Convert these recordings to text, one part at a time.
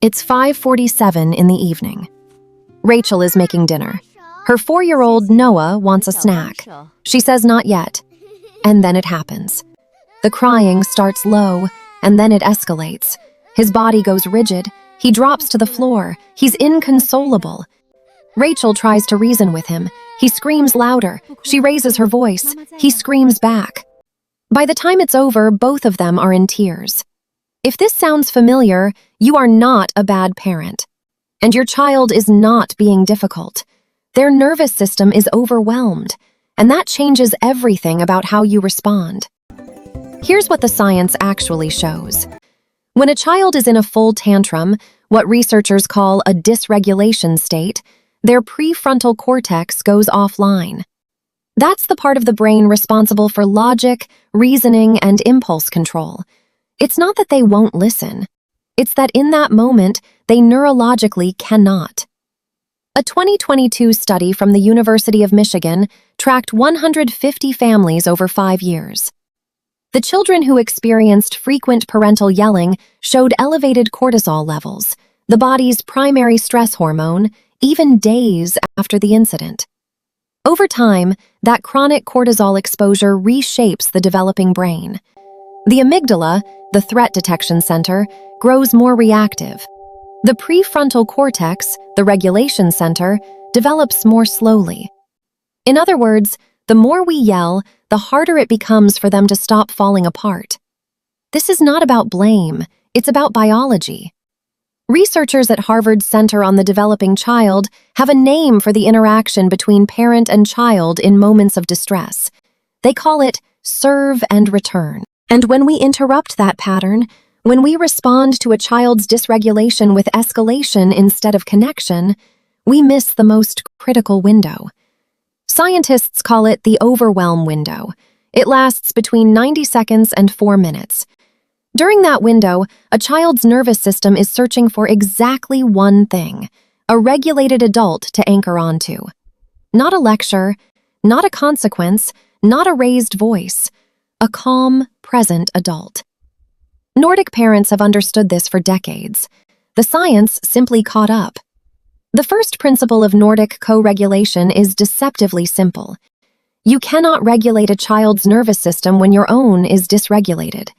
It's 5:47 in the evening. Rachel is making dinner. Her 4-year-old Noah wants a snack. She says not yet. And then it happens. The crying starts low, and then it escalates. His body goes rigid. He drops to the floor. He's inconsolable. Rachel tries to reason with him. He screams louder. She raises her voice. He screams back. By the time it's over, both of them are in tears. If this sounds familiar, you are not a bad parent. And your child is not being difficult. Their nervous system is overwhelmed, and that changes everything about how you respond. Here's what the science actually shows. When a child is in a full tantrum, what researchers call a dysregulation state, their prefrontal cortex goes offline. That's the part of the brain responsible for logic, reasoning, and impulse control. It's not that they won't listen. It's that in that moment, they neurologically cannot. A 2022 study from the University of Michigan tracked 150 families over 5 years. The children who experienced frequent parental yelling showed elevated cortisol levels, the body's primary stress hormone, even days after the incident. Over time, that chronic cortisol exposure reshapes the developing brain. The amygdala, the threat detection center, grows more reactive. The prefrontal cortex, the regulation center, develops more slowly. In other words, the more we yell, the harder it becomes for them to stop falling apart. This is not about blame, it's about biology. Researchers at Harvard's Center on the Developing Child have a name for the interaction between parent and child in moments of distress. They call it serve and return. And when we interrupt that pattern, when we respond to a child's dysregulation with escalation instead of connection, we miss the most critical window. Scientists call it the overwhelm window. It lasts between 90 seconds and 4 minutes. During that window, a child's nervous system is searching for exactly one thing, a regulated adult to anchor onto. Not a lecture, not a consequence, not a raised voice, a calm, present adult. Nordic parents have understood this for decades. The science simply caught up. The first principle of Nordic co-regulation is deceptively simple. You cannot regulate a child's nervous system when your own is dysregulated.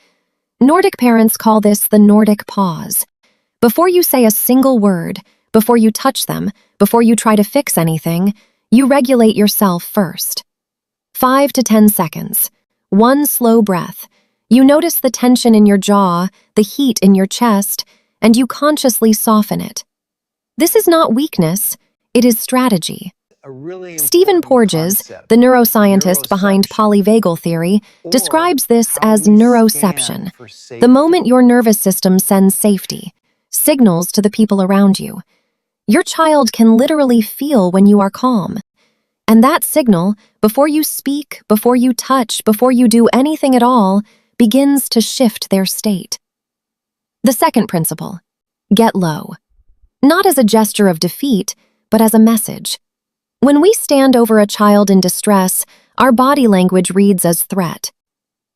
Nordic parents call this the Nordic Pause. Before you say a single word, before you touch them, before you try to fix anything, you regulate yourself first. 5 to 10 seconds. One slow breath. You notice the tension in your jaw, the heat in your chest, and you consciously soften it. This is not weakness, it is strategy. Stephen Porges, the neuroscientist behind Polyvagal Theory, describes this as neuroception, the moment your nervous system sends safety, signals to the people around you. Your child can literally feel when you are calm. And that signal, before you speak, before you touch, before you do anything at all, begins to shift their state. The second principle, get low. Not as a gesture of defeat, but as a message. When we stand over a child in distress, our body language reads as threat.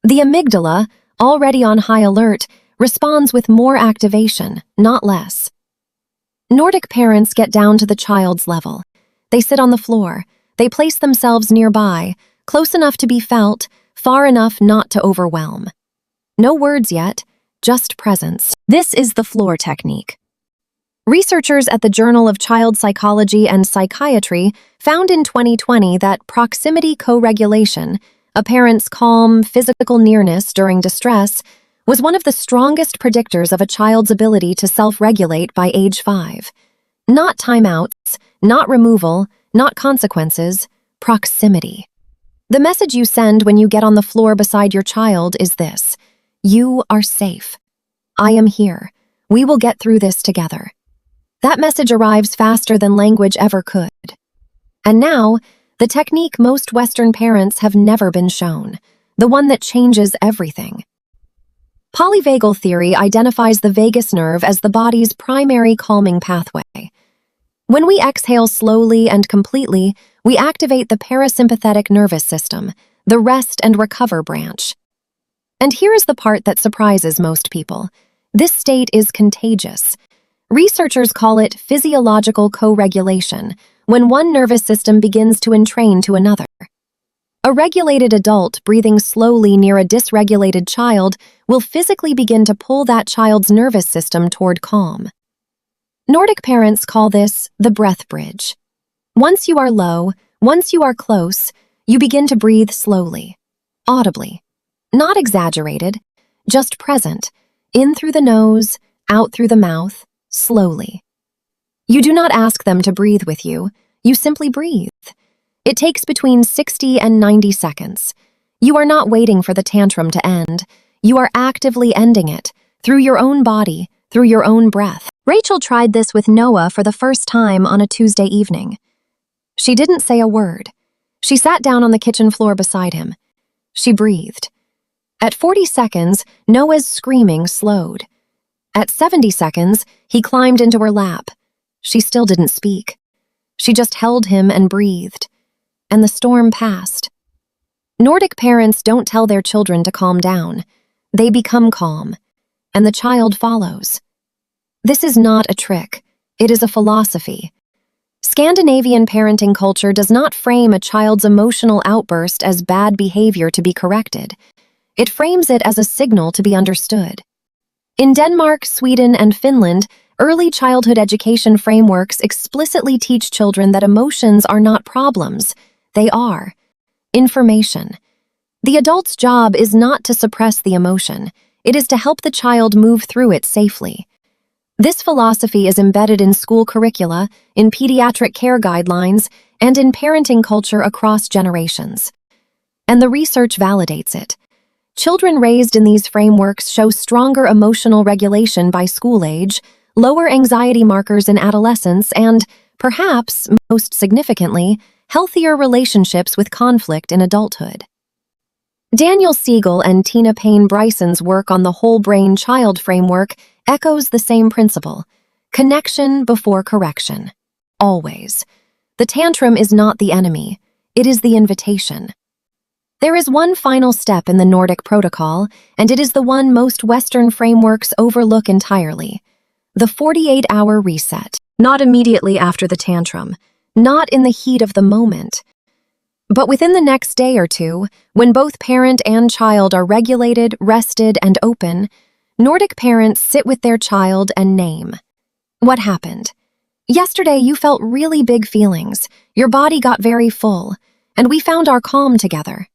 The amygdala, already on high alert, responds with more activation, not less. Nordic parents get down to the child's level. They sit on the floor. They place themselves nearby, close enough to be felt, far enough not to overwhelm. No words yet, just presence. This is the floor technique. Researchers at the Journal of Child Psychology and Psychiatry found in 2020 that proximity co-regulation, a parent's calm, physical nearness during distress, was one of the strongest predictors of a child's ability to self-regulate by age 5. Not timeouts, not removal, not consequences, proximity. The message you send when you get on the floor beside your child is this: you are safe. I am here. We will get through this together. That message arrives faster than language ever could. And now, the technique most Western parents have never been shown, the one that changes everything. Polyvagal theory identifies the vagus nerve as the body's primary calming pathway. When we exhale slowly and completely, we activate the parasympathetic nervous system, the rest and recover branch. And here is the part that surprises most people. This state is contagious. Researchers call it physiological co-regulation, when one nervous system begins to entrain to another. A regulated adult breathing slowly near a dysregulated child will physically begin to pull that child's nervous system toward calm. Nordic parents call this the breath bridge. Once you are low, once you are close, you begin to breathe slowly, audibly. Not exaggerated, just present, in through the nose, out through the mouth, slowly. You do not ask them to breathe with you, you simply breathe. It takes between 60 and 90 seconds. You are not waiting for the tantrum to end. You are actively ending it, through your own body, through your own breath. Rachel tried this with Noah for the first time on a Tuesday evening. She didn't say a word. She sat down on the kitchen floor beside him. She breathed. At 40 seconds, Noah's screaming slowed. At 70 seconds, he climbed into her lap. She still didn't speak. She just held him and breathed. And the storm passed. Nordic parents don't tell their children to calm down. They become calm, and the child follows. This is not a trick. It is a philosophy. Scandinavian parenting culture does not frame a child's emotional outburst as bad behavior to be corrected. It frames it as a signal to be understood. In Denmark, Sweden, and Finland, early childhood education frameworks explicitly teach children that emotions are not problems. They are information. The adult's job is not to suppress the emotion. It is to help the child move through it safely. This philosophy is embedded in school curricula, in pediatric care guidelines, and in parenting culture across generations. And the research validates it. Children raised in these frameworks show stronger emotional regulation by school age, lower anxiety markers in adolescence, and, perhaps most significantly, healthier relationships with conflict in adulthood. Daniel Siegel and Tina Payne Bryson's work on the whole brain child framework echoes the same principle: connection before correction. Always. The tantrum is not the enemy, it is the invitation. There is one final step in the Nordic protocol, and it is the one most Western frameworks overlook entirely: the 48-hour reset. Not immediately after the tantrum, not in the heat of the moment, but within the next day or two, when both parent and child are regulated, rested, and open, Nordic parents sit with their child and name. What happened? Yesterday you felt really big feelings, your body got very full, and we found our calm together.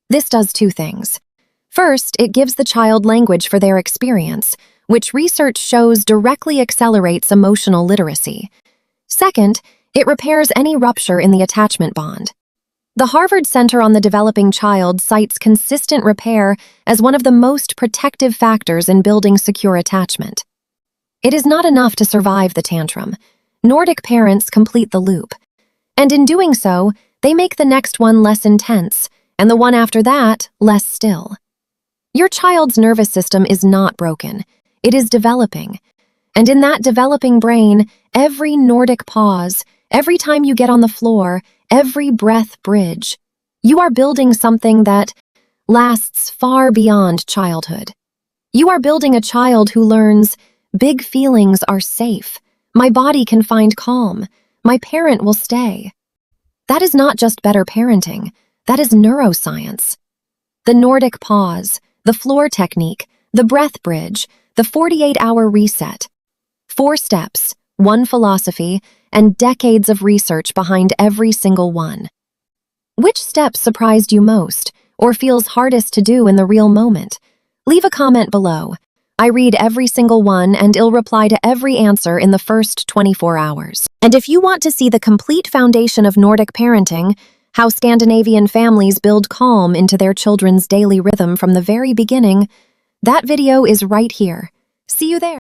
This does two things. First, it gives the child language for their experience, which research shows directly accelerates emotional literacy. Second, it repairs any rupture in the attachment bond. The Harvard Center on the Developing Child cites consistent repair as one of the most protective factors in building secure attachment. It is not enough to survive the tantrum. Nordic parents complete the loop. And in doing so, they make the next one less intense, and the one after that less still. Your child's nervous system is not broken. It is developing. And in that developing brain, every Nordic pause, every time you get on the floor, every breath bridge, you are building something that lasts far beyond childhood. You are building a child who learns, big feelings are safe. My body can find calm. My parent will stay. That is not just better parenting. That is neuroscience. The Nordic pause, the floor technique, the breath bridge, the 48-hour reset. 4 steps, 1 philosophy, and decades of research behind every single one. Which step surprised you most, or feels hardest to do in the real moment? Leave a comment below. I read every single one and I'll reply to every answer in the first 24 hours. And if you want to see the complete foundation of Nordic parenting, how Scandinavian families build calm into their children's daily rhythm from the very beginning, that video is right here. See you there.